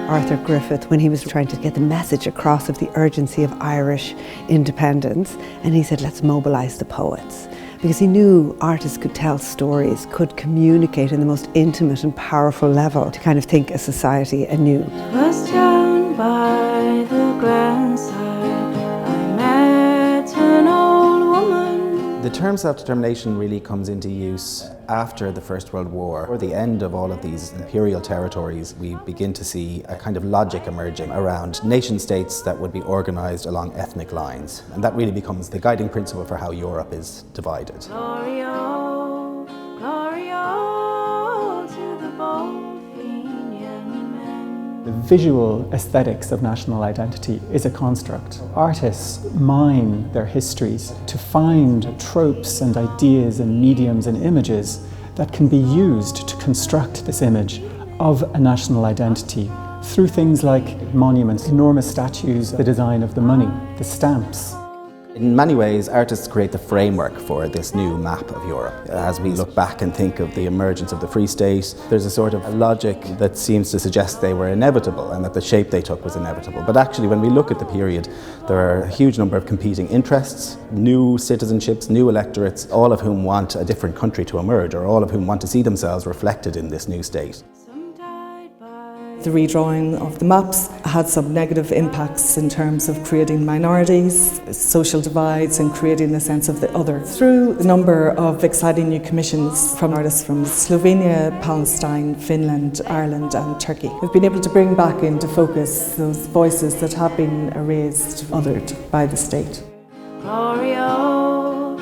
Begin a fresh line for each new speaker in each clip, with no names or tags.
Arthur Griffith when he was trying to get the message across of the urgency of Irish independence, and he said, let's mobilise the poets. Because he knew artists could tell stories, could communicate in the most intimate and powerful level to kind of think a society anew.
It was down by the Glenside, I met an old woman.
The term self-determination really comes into use after the First World War. Or the end of all of these imperial territories, we begin to see a kind of logic emerging around nation-states that would be organised along ethnic lines. And that really becomes the guiding principle for how Europe is divided.
Glory, oh, glory, oh, to the bold Fenian men.
The visual aesthetics of national identity is a construct. Artists mine their histories to find tropes and ideas and mediums and images that can be used to construct this image of a national identity through things like monuments, enormous statues, the design of the money, the stamps.
In many ways, artists create the framework for this new map of Europe. As we look back and think of the emergence of the Free State, there's a sort of logic that seems to suggest they were inevitable and that the shape they took was inevitable. But actually, when we look at the period, there are a huge number of competing interests, new citizenships, new electorates, all of whom want a different country to emerge, or all of whom want to see themselves reflected in this new state.
The redrawing of the maps had some negative impacts in terms of creating minorities, social divides, and creating a sense of the other. Through a number of exciting new commissions from artists from Slovenia, Palestine, Finland, Ireland and Turkey, we've been able to bring back into focus those voices that have been erased, othered by the state.
Glory, oh,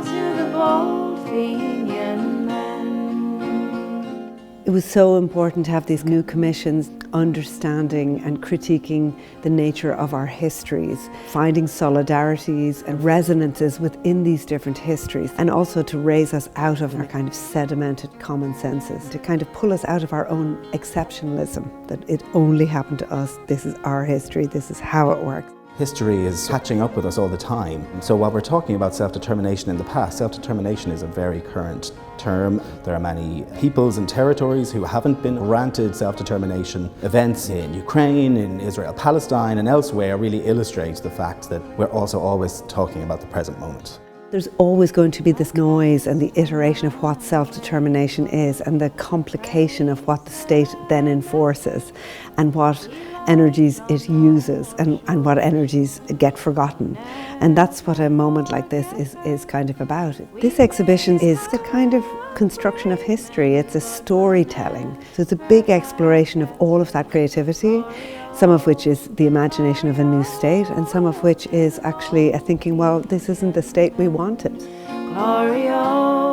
to the bold Fenian men.
It was so important to have these new commissions understanding and critiquing the nature of our histories, finding solidarities and resonances within these different histories, and also to raise us out of our kind of sedimented common senses, to kind of pull us out of our own exceptionalism, that it only happened to us, this is our history, this is how it works.
History is catching up with us all the time. So while we're talking about self-determination in the past, self-determination is a very current term. There are many peoples and territories who haven't been granted self-determination. Events in Ukraine, in Israel, Palestine and elsewhere really illustrate the fact that we're also always talking about the present moment.
There's always going to be this noise and the iteration of what self-determination is and the complication of what the state then enforces and what energies it uses and what energies get forgotten. And that's what a moment like this is kind of about. This exhibition is a kind of construction of history. It's a storytelling. So it's a big exploration of all of that creativity, some of which is the imagination of a new state and some of which is actually a thinking, well, this isn't the state we wanted.
Glory, oh,